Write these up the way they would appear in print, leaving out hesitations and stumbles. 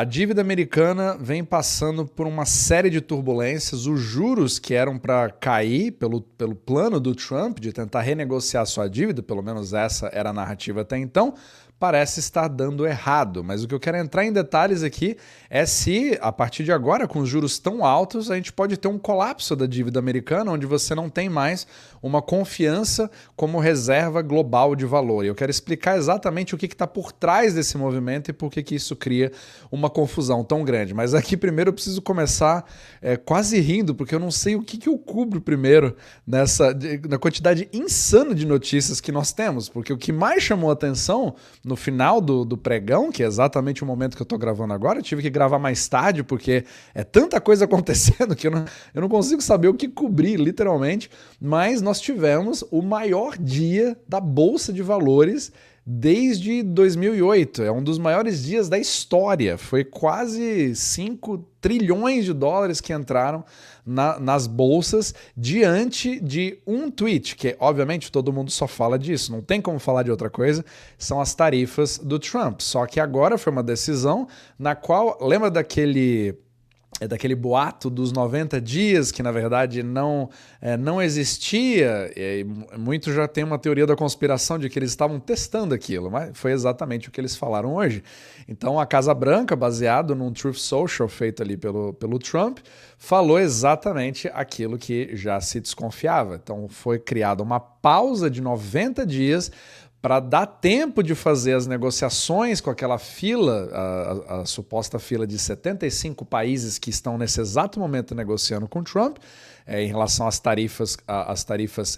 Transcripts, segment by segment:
A dívida americana vem passando por uma série de turbulências. Os juros que eram para cair pelo plano do Trump de tentar renegociar sua dívida, pelo menos essa era a narrativa até então, parece estar dando errado. Mas o que eu quero entrar em detalhes aqui é se, a partir de agora, com os juros tão altos, a gente pode ter um colapso da dívida americana, onde você não tem mais uma confiança como reserva global de valor. E eu quero explicar exatamente o que está por trás desse movimento e por que isso cria uma confusão tão grande. Mas aqui primeiro eu preciso começar quase rindo, porque eu não sei o que eu cubro primeiro na quantidade insana de notícias que nós temos. Porque o que mais chamou a atenção no final do pregão, que é exatamente o momento que eu estou gravando agora, eu tive que gravar mais tarde, porque é tanta coisa acontecendo que eu não consigo saber o que cobrir, literalmente, mas nós tivemos o maior dia da Bolsa de Valores desde 2008. É um dos maiores dias da história. Foi quase 5 trilhões de dólares que entraram nas bolsas diante de um tweet, que obviamente todo mundo só fala disso, não tem como falar de outra coisa, são as tarifas do Trump. Só que agora foi uma decisão na qual, lembra daquele boato dos 90 dias, que na verdade não existia, e muito já tem uma teoria da conspiração de que eles estavam testando aquilo, mas foi exatamente o que eles falaram hoje. Então a Casa Branca, baseado num Truth Social feito ali pelo Trump, falou exatamente aquilo que já se desconfiava. Então foi criada uma pausa de 90 dias para dar tempo de fazer as negociações com aquela fila, a suposta fila de 75 países que estão nesse exato momento negociando com Trump, em relação às tarifas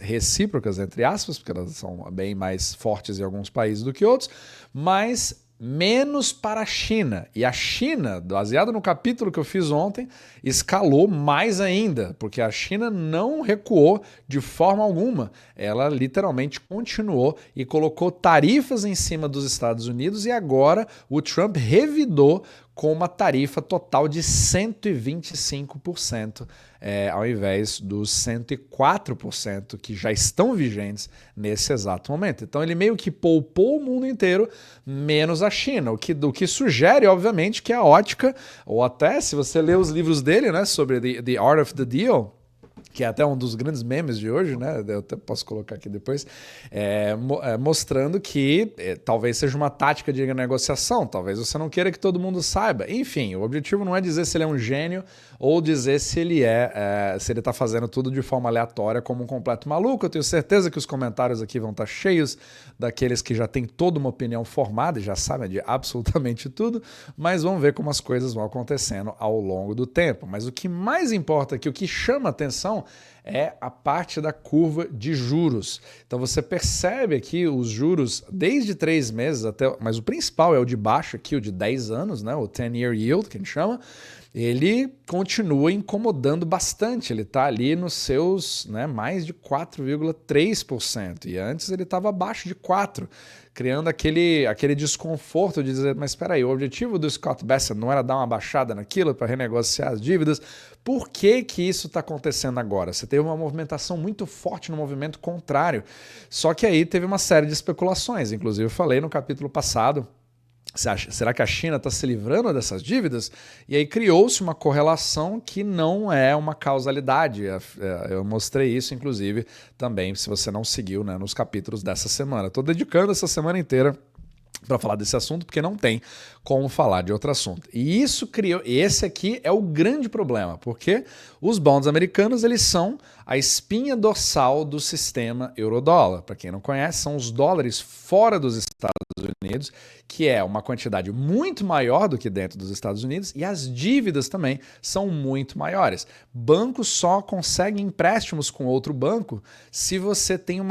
recíprocas, entre aspas, porque elas são bem mais fortes em alguns países do que outros, mas menos para a China. E a China, baseado no capítulo que eu fiz ontem, escalou mais ainda, porque a China não recuou de forma alguma. Ela literalmente continuou e colocou tarifas em cima dos Estados Unidos, e agora o Trump revidou com uma tarifa total de 125%, ao invés dos 104% que já estão vigentes nesse exato momento. Então ele meio que poupou o mundo inteiro, menos a China, o que sugere, obviamente, que a ótica, ou até se você ler os livros dele, né, sobre The Art of the Deal, que é até um dos grandes memes de hoje, né? Eu até posso colocar aqui depois, mostrando que talvez seja uma tática de negociação, talvez você não queira que todo mundo saiba. Enfim, o objetivo não é dizer se ele é um gênio ou dizer se ele se ele está fazendo tudo de forma aleatória como um completo maluco. Eu tenho certeza que os comentários aqui vão estar cheios daqueles que já têm toda uma opinião formada e já sabem de absolutamente tudo, mas vamos ver como as coisas vão acontecendo ao longo do tempo. Mas o que mais importa aqui, o que chama atenção, é a parte da curva de juros. Então você percebe aqui os juros desde 3 meses até, mas o principal é o de baixo aqui, o de 10 anos, né, o 10-year yield, que a gente chama, ele continua incomodando bastante. Ele está ali nos seus, mais de 4,3%, e antes ele estava abaixo de 4%, criando aquele desconforto de dizer, mas espera aí, o objetivo do Scott Bessent não era dar uma baixada naquilo para renegociar as dívidas? Por que isso está acontecendo agora? Você teve uma movimentação muito forte no movimento contrário, só que aí teve uma série de especulações, inclusive eu falei no capítulo passado, será que a China está se livrando dessas dívidas? E aí criou-se uma correlação que não é uma causalidade. Eu mostrei isso, inclusive, também, se você não seguiu, né, nos capítulos dessa semana. Estou dedicando essa semana inteira para falar desse assunto, porque não tem como falar de outro assunto. E isso criou, esse aqui é o grande problema, porque os bonds americanos, eles são a espinha dorsal do sistema euro-dólar. Para quem não conhece, são os dólares fora dos Estados Unidos, que é uma quantidade muito maior do que dentro dos Estados Unidos, e as dívidas também são muito maiores. Bancos só conseguem empréstimos com outro banco se você tem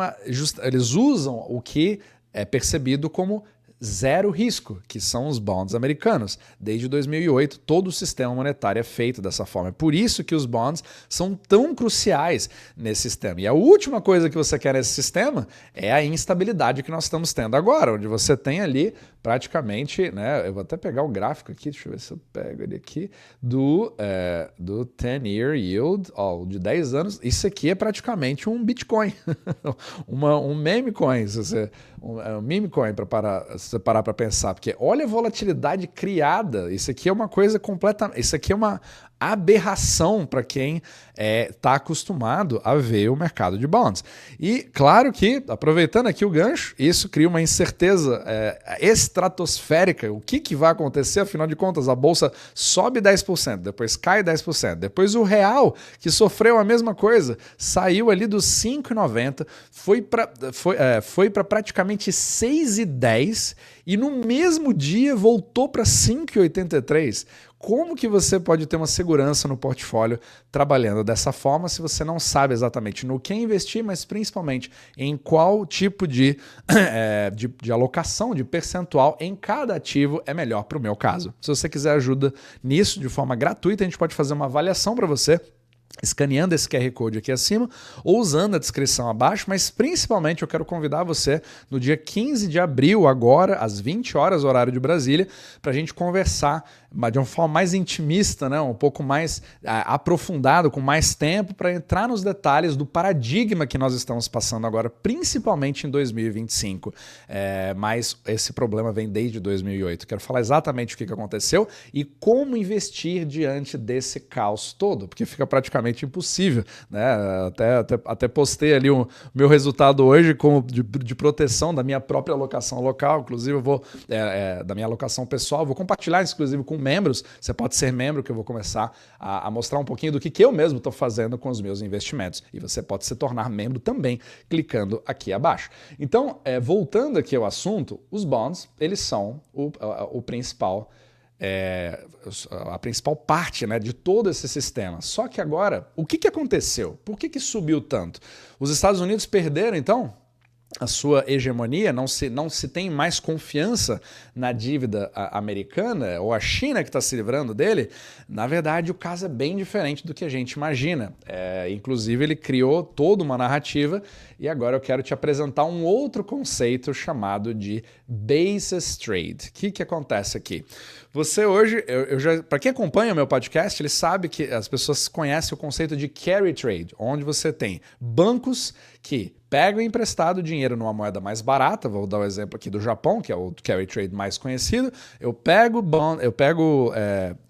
eles usam o que é percebido como zero risco, que são os bonds americanos. Desde 2008, todo o sistema monetário é feito dessa forma. É por isso que os bonds são tão cruciais nesse sistema. E a última coisa que você quer nesse sistema é a instabilidade que nós estamos tendo agora, onde você tem ali praticamente, né, eu vou até pegar o gráfico aqui, deixa eu ver se eu pego ele aqui, do 10-year yield, de 10 anos. Isso aqui é praticamente um Bitcoin, um meme coin, um meme coin, para você parar para pensar, porque olha a volatilidade criada. Isso aqui é uma coisa completa, isso aqui é uma aberração para quem está acostumado a ver o mercado de bonds. E claro que, aproveitando aqui o gancho, isso cria uma incerteza estratosférica. O que vai acontecer? Afinal de contas, a bolsa sobe 10%, depois cai 10%, depois o real, que sofreu a mesma coisa, saiu ali dos 5,90, foi para praticamente 6,10 e no mesmo dia voltou para 5,83. Como que você pode ter uma segurança no portfólio trabalhando dessa forma se você não sabe exatamente no que investir, mas principalmente em qual tipo de alocação, de percentual em cada ativo é melhor para o meu caso? Se você quiser ajuda nisso de forma gratuita, a gente pode fazer uma avaliação para você, escaneando esse QR Code aqui acima ou usando a descrição abaixo, mas principalmente eu quero convidar você no dia 15 de abril, agora, às 20 horas, horário de Brasília, para a gente conversar de uma forma mais intimista, né? Um pouco mais aprofundado, com mais tempo, para entrar nos detalhes do paradigma que nós estamos passando agora, principalmente em 2025. Mas esse problema vem desde 2008. Quero falar exatamente o que aconteceu e como investir diante desse caos todo, porque fica praticamente impossível, né? Até postei ali o meu resultado hoje de proteção da minha própria alocação local, inclusive eu vou, da minha alocação pessoal, vou compartilhar inclusive com membros. Você pode ser membro, que eu vou começar a mostrar um pouquinho do que eu mesmo estou fazendo com os meus investimentos. E você pode se tornar membro também, clicando aqui abaixo. Então, voltando aqui ao assunto, os bonds, eles são o principal... a principal parte, né, de todo esse sistema. Só que agora, o que aconteceu? Por que subiu tanto? Os Estados Unidos perderam, então, a sua hegemonia, não se tem mais confiança na dívida americana, ou a China que está se livrando dele. Na verdade, o caso é bem diferente do que a gente imagina. Inclusive, ele criou toda uma narrativa e agora eu quero te apresentar um outro conceito chamado de basis trade. O que acontece aqui? Você hoje, para quem acompanha o meu podcast, ele sabe que as pessoas conhecem o conceito de carry trade, onde você tem bancos que pegam emprestado dinheiro numa moeda mais barata. Vou dar o exemplo aqui do Japão, que é o carry trade mais conhecido. Eu pego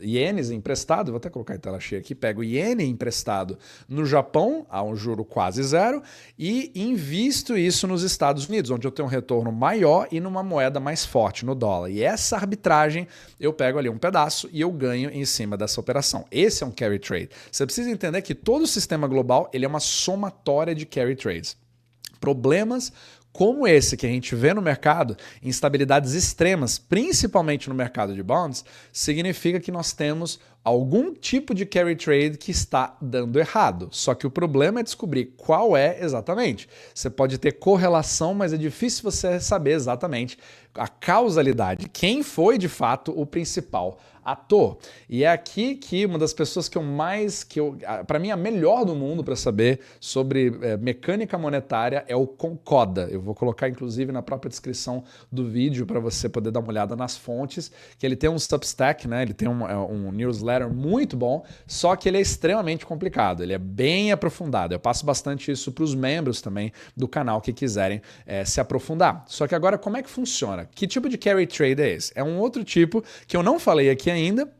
ienes emprestado, vou até colocar em tela cheia aqui, pego iene emprestado no Japão a um juro quase zero e invisto isso nos Estados Unidos, onde eu tenho um retorno maior e numa moeda mais forte, no dólar. E essa arbitragem, eu pego ali um pedaço e eu ganho em cima dessa operação. Esse é um carry trade. Você precisa entender que todo o sistema global ele é uma somatória de carry trades. Problemas como esse que a gente vê no mercado, instabilidades extremas, principalmente no mercado de bonds, significa que nós temos algum tipo de carry trade que está dando errado. Só que o problema é descobrir qual é exatamente. Você pode ter correlação, mas é difícil você saber exatamente a causalidade. Quem foi, de fato, o principal ator? E é aqui que uma das pessoas para mim, a melhor do mundo para saber sobre mecânica monetária é o Concoda. Eu vou colocar, inclusive, na própria descrição do vídeo para você poder dar uma olhada nas fontes, que ele tem um Substack, né? Ele tem um newsletter muito bom, só que ele é extremamente complicado, ele é bem aprofundado. Eu passo bastante isso para os membros também do canal que quiserem se aprofundar. Só que agora, como é que funciona? Que tipo de carry trade é esse? É um outro tipo que eu não falei aqui ainda.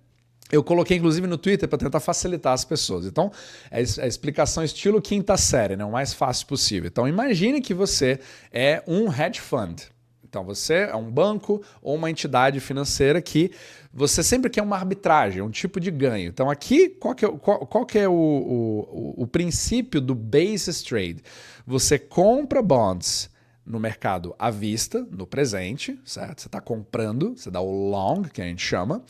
Eu coloquei, inclusive, no Twitter para tentar facilitar as pessoas. Então, é a explicação estilo quinta série, né? O mais fácil possível. Então, imagine que você é um hedge fund. Então, você é um banco ou uma entidade financeira que você sempre quer uma arbitragem, um tipo de ganho. Então, aqui, qual que é o princípio do basis trade? Você compra bonds no mercado à vista, no presente, certo? Você está comprando, você dá o long, que a gente chama,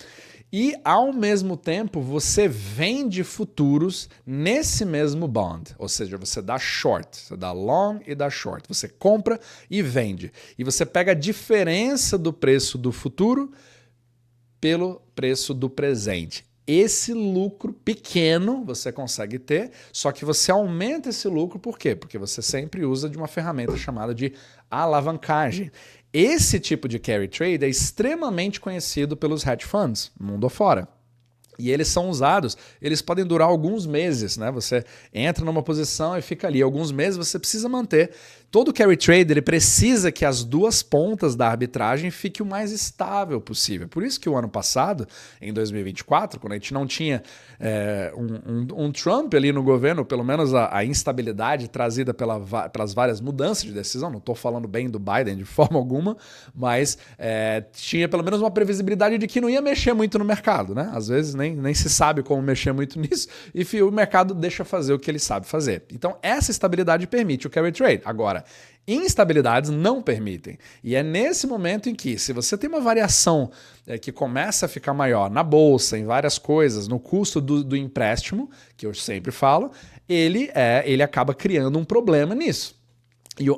e ao mesmo tempo você vende futuros nesse mesmo bond, ou seja, você dá short, você dá long e dá short, você compra e vende, e você pega a diferença do preço do futuro pelo preço do presente. Esse lucro pequeno você consegue ter, só que você aumenta esse lucro por quê? Porque você sempre usa de uma ferramenta chamada de alavancagem. Esse tipo de carry trade é extremamente conhecido pelos hedge funds, mundo afora. E eles são usados, eles podem durar alguns meses, né? Você entra numa posição e fica ali alguns meses, você precisa manter todo carry trade ele precisa que as duas pontas da arbitragem fiquem o mais estável possível. Por isso que o ano passado, em 2024, quando a gente não tinha um Trump ali no governo, pelo menos a instabilidade trazida pelas várias mudanças de decisão, não estou falando bem do Biden de forma alguma, mas tinha pelo menos uma previsibilidade de que não ia mexer muito no mercado, né? Às vezes nem se sabe como mexer muito nisso, e o mercado deixa fazer o que ele sabe fazer. Então essa estabilidade permite o carry trade. Agora, instabilidades não permitem. E é nesse momento em que, se você tem uma variação que começa a ficar maior na bolsa, em várias coisas, no custo do empréstimo, que eu sempre falo, ele acaba criando um problema nisso.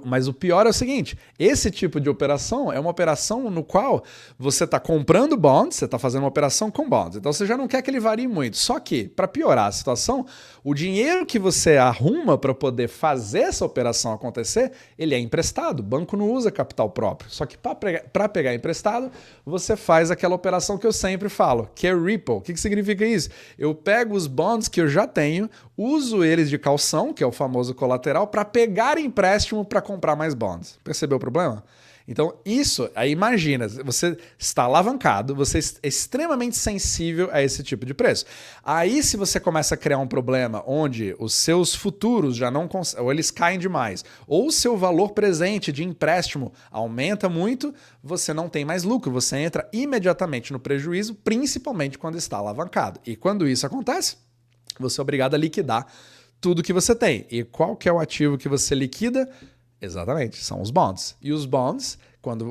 Mas o pior é o seguinte, esse tipo de operação é uma operação no qual você está comprando bonds, você está fazendo uma operação com bonds, então você já não quer que ele varie muito. Só que, para piorar a situação, o dinheiro que você arruma para poder fazer essa operação acontecer, ele é emprestado. O banco não usa capital próprio. Só que para pegar emprestado, você faz aquela operação que eu sempre falo, que é Ripple. O que significa isso? Eu pego os bonds que eu já tenho, uso eles de calção, que é o famoso colateral, para pegar empréstimo para comprar mais bonds. Percebeu o problema? Então isso, aí imagina, você está alavancado, você é extremamente sensível a esse tipo de preço. Aí se você começa a criar um problema onde os seus futuros já não ou eles caem demais, ou o seu valor presente de empréstimo aumenta muito, você não tem mais lucro, você entra imediatamente no prejuízo, principalmente quando está alavancado. E quando isso acontece, você é obrigado a liquidar tudo que você tem. E qual que é o ativo que você liquida? Exatamente, são os bonds. E os bonds,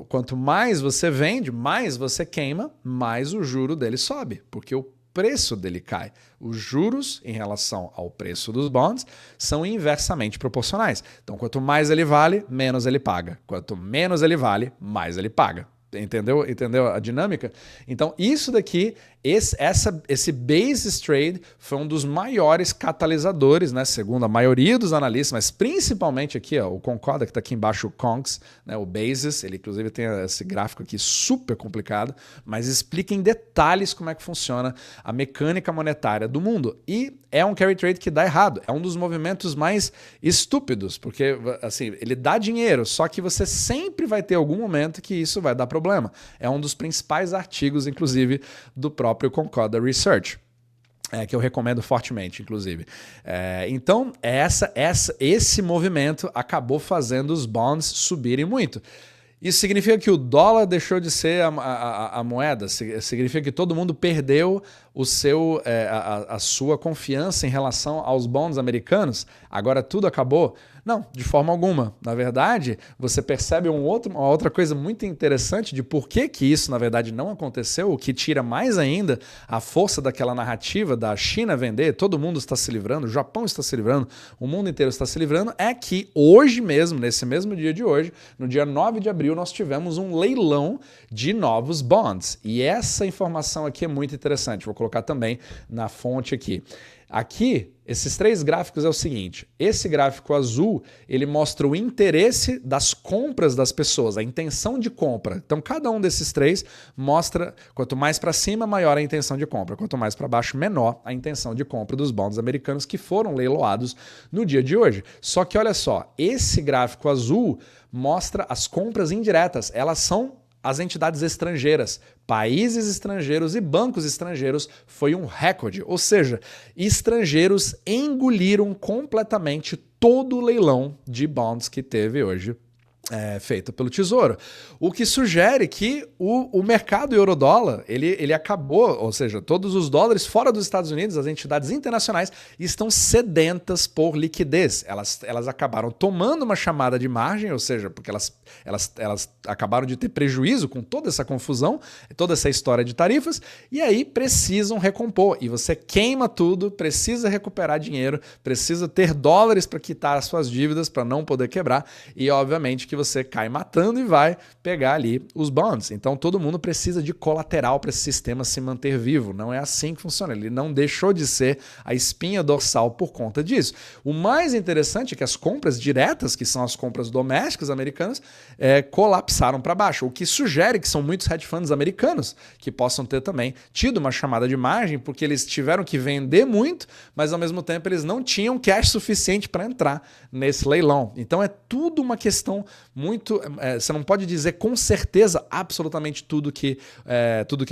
quanto mais você vende, mais você queima, mais o juro dele sobe, porque o preço dele cai. Os juros em relação ao preço dos bonds são inversamente proporcionais. Então, quanto mais ele vale, menos ele paga. Quanto menos ele vale, mais ele paga. Entendeu a dinâmica? Então, isso daqui, esse basis trade foi um dos maiores catalisadores, né, segundo a maioria dos analistas, mas principalmente aqui, ó, o Concorda, que está aqui embaixo, o Conks, né, o basis, ele inclusive tem esse gráfico aqui super complicado, mas explica em detalhes como é que funciona a mecânica monetária do mundo. E é um carry trade que dá errado, é um dos movimentos mais estúpidos, porque assim, ele dá dinheiro, só que você sempre vai ter algum momento que isso vai dar problema. É um dos principais artigos, inclusive, do próprio Concorda Research. Que eu recomendo fortemente, inclusive. Então, esse movimento acabou fazendo os bonds subirem muito. Isso significa que o dólar deixou de ser a moeda, significa que todo mundo perdeu a sua confiança em relação aos bonds americanos? Agora tudo acabou? Não, de forma alguma. Na verdade, você percebe uma outra coisa muito interessante de por que isso, na verdade, não aconteceu, o que tira mais ainda a força daquela narrativa da China vender, todo mundo está se livrando, o Japão está se livrando, o mundo inteiro está se livrando, é que hoje mesmo, nesse mesmo dia de hoje, no dia 9 de abril, nós tivemos um leilão de novos bonds. E essa informação aqui é muito interessante. Vou colocar também na fonte aqui. Aqui, esses três gráficos é o seguinte, esse gráfico azul, ele mostra o interesse das compras das pessoas, a intenção de compra. Então, cada um desses três mostra, quanto mais para cima, maior a intenção de compra, quanto mais para baixo, menor a intenção de compra dos bonds americanos que foram leiloados no dia de hoje. Só que, olha só, esse gráfico azul mostra as compras indiretas, elas são as entidades estrangeiras, países estrangeiros e bancos estrangeiros, foi um recorde. Ou seja, estrangeiros engoliram completamente todo o leilão de bonds que teve hoje feito pelo Tesouro. O que sugere que o mercado euro-dólar, ele acabou, ou seja, todos os dólares fora dos Estados Unidos, as entidades internacionais, estão sedentas por liquidez. Elas acabaram tomando uma chamada de margem, ou seja, porque elas acabaram de ter prejuízo com toda essa confusão, toda essa história de tarifas, e aí precisam recompor. E você queima tudo, precisa recuperar dinheiro, precisa ter dólares para quitar as suas dívidas, para não poder quebrar, e obviamente que que você cai matando e vai pegar ali os bonds. Então todo mundo precisa de colateral para esse sistema se manter vivo. Não é assim que funciona. Ele não deixou de ser a espinha dorsal por conta disso. O mais interessante é que as compras diretas, que são as compras domésticas americanas, colapsaram para baixo, o que sugere que são muitos hedge funds americanos que possam ter também tido uma chamada de margem, porque eles tiveram que vender muito, mas ao mesmo tempo eles não tinham cash suficiente para entrar nesse leilão. Então é tudo uma questão muito... você não pode dizer com certeza absolutamente tudo que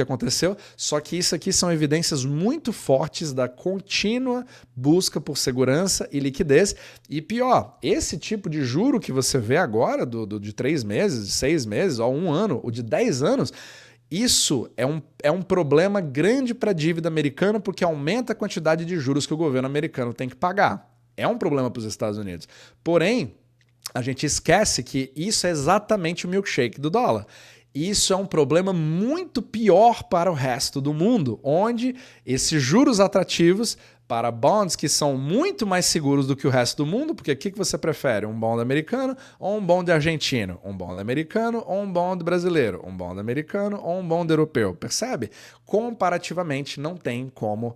aconteceu, só que isso aqui são evidências muito fortes da contínua busca por segurança e liquidez. E pior, esse tipo de juro que você vê agora, de 3 meses, de 6 meses, ou 1 ano, ou de 10 anos, isso é um problema grande para a dívida americana, porque aumenta a quantidade de juros que o governo americano tem que pagar. É um problema para os Estados Unidos. Porém, a gente esquece que isso é exatamente o milkshake do dólar. Isso é um problema muito pior para o resto do mundo, onde esses juros atrativos para bonds que são muito mais seguros do que o resto do mundo, porque o que você prefere? Um bond americano ou um bond argentino? Um bond americano ou um bond brasileiro? Um bond americano ou um bond europeu? Percebe? Comparativamente, não tem como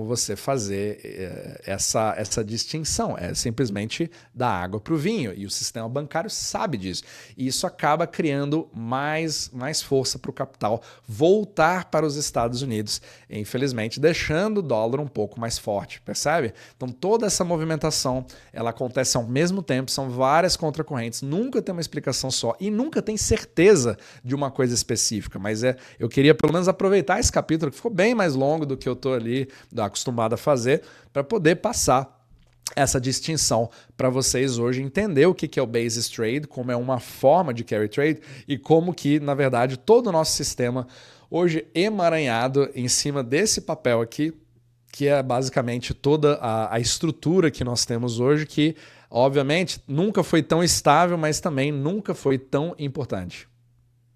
você fazer essa distinção. É simplesmente da água para o vinho. E o sistema bancário sabe disso. E isso acaba criando mais força para o capital voltar para os Estados Unidos, infelizmente, deixando o dólar um pouco mais forte, percebe? Então toda essa movimentação, ela acontece ao mesmo tempo, são várias contracorrentes, nunca tem uma explicação só e nunca tem certeza de uma coisa específica, mas eu queria pelo menos aproveitar esse capítulo, que ficou bem mais longo do que eu estou ali acostumado a fazer, para poder passar essa distinção para vocês hoje entender o que é o basis trade, como é uma forma de carry trade e como que, na verdade, todo o nosso sistema hoje emaranhado em cima desse papel aqui, que é basicamente toda a estrutura que nós temos hoje, que, obviamente, nunca foi tão estável, mas também nunca foi tão importante.